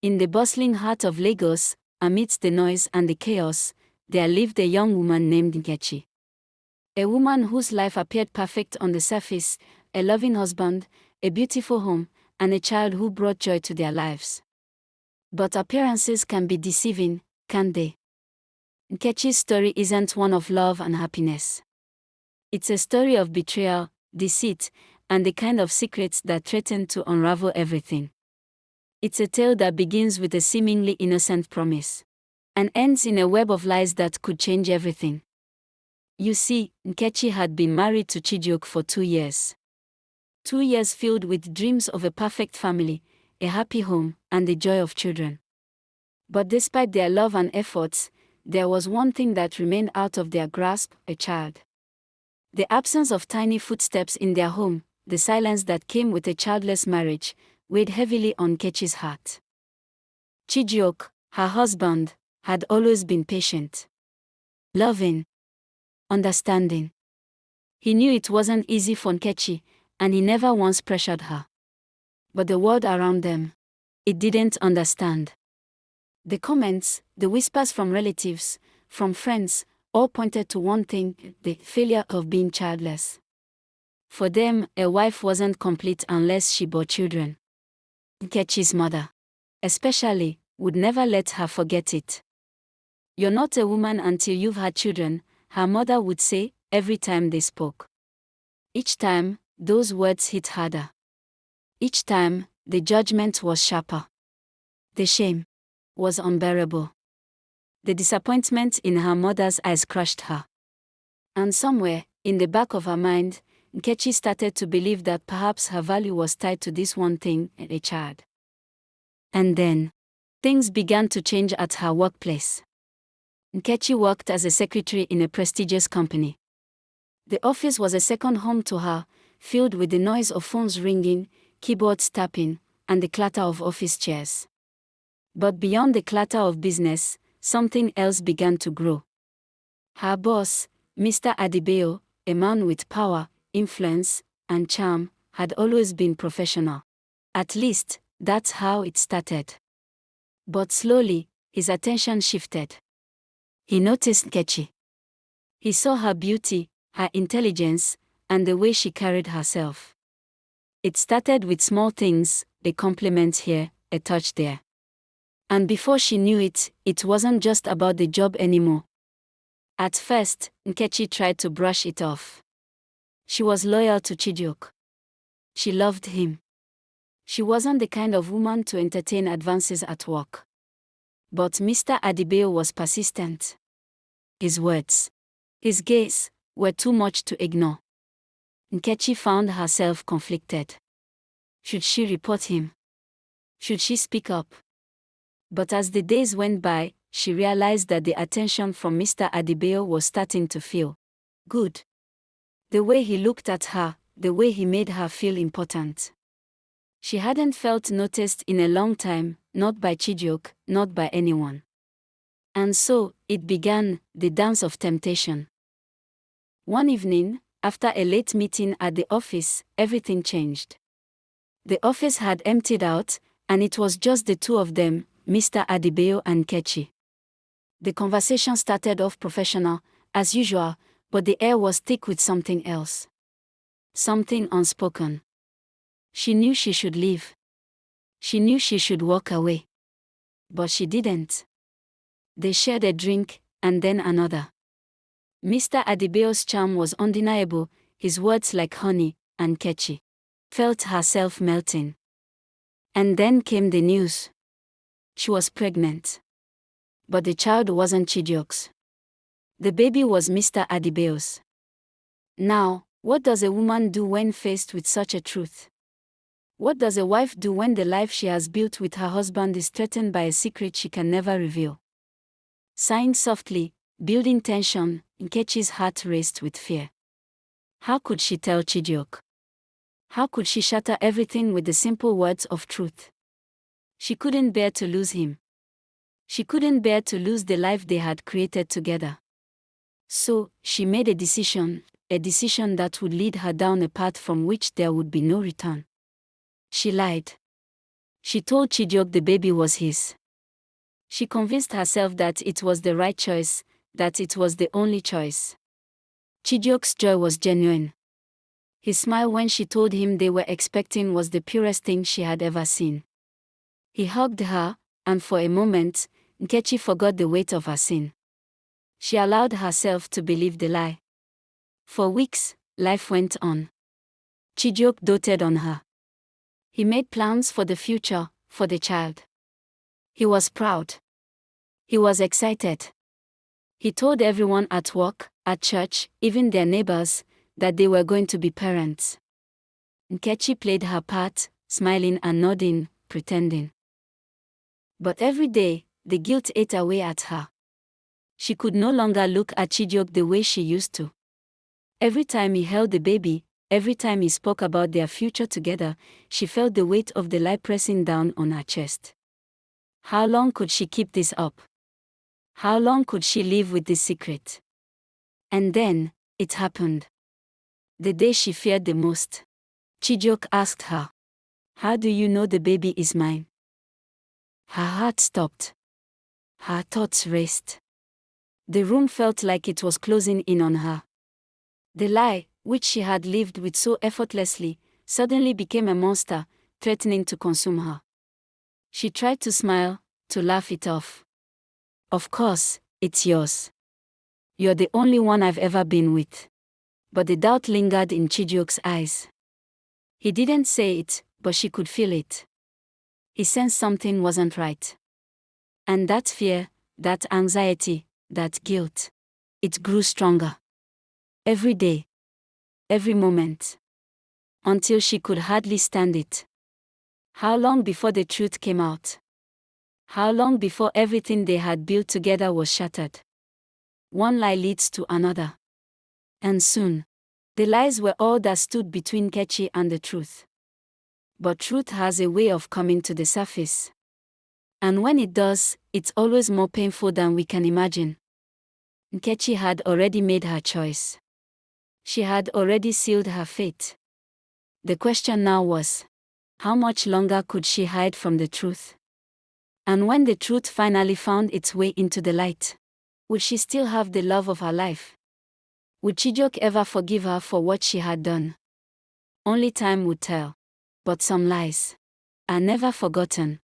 In the bustling heart of Lagos, amidst the noise and the chaos, there lived a young woman named Nkechi. A woman whose life appeared perfect on the surface, a loving husband, a beautiful home, and a child who brought joy to their lives. But appearances can be deceiving, can't they? Nkechi's story isn't one of love and happiness. It's a story of betrayal, deceit, and the kind of secrets that threaten to unravel everything. It's a tale that begins with a seemingly innocent promise and ends in a web of lies that could change everything. You see, Nkechi had been married to Chijioke for 2 years. 2 years filled with dreams of a perfect family, a happy home, and the joy of children. But despite their love and efforts, there was one thing that remained out of their grasp: a child. The absence of tiny footsteps in their home, the silence that came with a childless marriage, weighed heavily on Nkechi's heart. Chijioke, her husband, had always been patient, loving, understanding. He knew it wasn't easy for Nkechi, and he never once pressured her. But the world around them, it didn't understand. The comments, the whispers from relatives, from friends, all pointed to one thing: the failure of being childless. For them, a wife wasn't complete unless she bore children. Nkechi's mother, especially, would never let her forget it. "You're not a woman until you've had children," her mother would say, every time they spoke. Each time, those words hit harder. Each time, the judgment was sharper. The shame was unbearable. The disappointment in her mother's eyes crushed her. And somewhere, in the back of her mind, Nkechi started to believe that perhaps her value was tied to this one thing: a child. And then, things began to change at her workplace. Nkechi worked as a secretary in a prestigious company. The office was a second home to her, filled with the noise of phones ringing, keyboards tapping, and the clatter of office chairs. But beyond the clatter of business, something else began to grow. Her boss, Mr. Adebayo, a man with power, influence, and charm, had always been professional. At least, that's how it started. But slowly, his attention shifted. He noticed Nkechi. He saw her beauty, her intelligence, and the way she carried herself. It started with small things: a compliment here, a touch there. And before she knew it, it wasn't just about the job anymore. At first, Nkechi tried to brush it off. She was loyal to Chijioke. She loved him. She wasn't the kind of woman to entertain advances at work. But Mr. Adebayo was persistent. His words, his gaze, were too much to ignore. Nkechi found herself conflicted. Should she report him? Should she speak up? But as the days went by, she realized that the attention from Mr. Adebayo was starting to feel good. The way he looked at her, the way he made her feel important. She hadn't felt noticed in a long time, not by Chijioke, not by anyone. And so, it began, the dance of temptation. One evening, after a late meeting at the office, everything changed. The office had emptied out, and it was just the two of them, Mr. Adebayo and Nkechi. The conversation started off professional, as usual, but the air was thick with something else. Something unspoken. She knew she should leave. She knew she should walk away. But she didn't. They shared a drink, and then another. Mr. Adebayo's charm was undeniable, his words like honey, and Nkechi felt herself melting. And then came the news. She was pregnant. But the child wasn't Chijioke's. The baby was Mr. Adebayo's. Now, what does a woman do when faced with such a truth? What does a wife do when the life she has built with her husband is threatened by a secret she can never reveal? Sighing softly, building tension, Nkechi's heart raced with fear. How could she tell Chijioke? How could she shatter everything with the simple words of truth? She couldn't bear to lose him. She couldn't bear to lose the life they had created together. So, she made a decision that would lead her down a path from which there would be no return. She lied. She told Chijioke the baby was his. She convinced herself that it was the right choice, that it was the only choice. Chijioke's joy was genuine. His smile when she told him they were expecting was the purest thing she had ever seen. He hugged her, and for a moment, Nkechi forgot the weight of her sin. She allowed herself to believe the lie. For weeks, life went on. Chijioke doted on her. He made plans for the future, for the child. He was proud. He was excited. He told everyone at work, at church, even their neighbors, that they were going to be parents. Nkechi played her part, smiling and nodding, pretending. But every day, the guilt ate away at her. She could no longer look at Chijioke the way she used to. Every time he held the baby, every time he spoke about their future together, she felt the weight of the lie pressing down on her chest. How long could she keep this up? How long could she live with this secret? And then, it happened. The day she feared the most. Chijioke asked her, "How do you know the baby is mine?" Her heart stopped. Her thoughts raced. The room felt like it was closing in on her. The lie, which she had lived with so effortlessly, suddenly became a monster, threatening to consume her. She tried to smile, to laugh it off. "Of course, it's yours. You're the only one I've ever been with." But the doubt lingered in Chijioke's eyes. He didn't say it, but she could feel it. He sensed something wasn't right. And that fear, that anxiety, that guilt, it grew stronger. Every day. Every moment. Until she could hardly stand it. How long before the truth came out? How long before everything they had built together was shattered? One lie leads to another. And soon, the lies were all that stood between Nkechi and the truth. But truth has a way of coming to the surface. And when it does, it's always more painful than we can imagine. Nkechi had already made her choice. She had already sealed her fate. The question now was, how much longer could she hide from the truth? And when the truth finally found its way into the light, would she still have the love of her life? Would Chijioke ever forgive her for what she had done? Only time would tell. But some lies are never forgotten.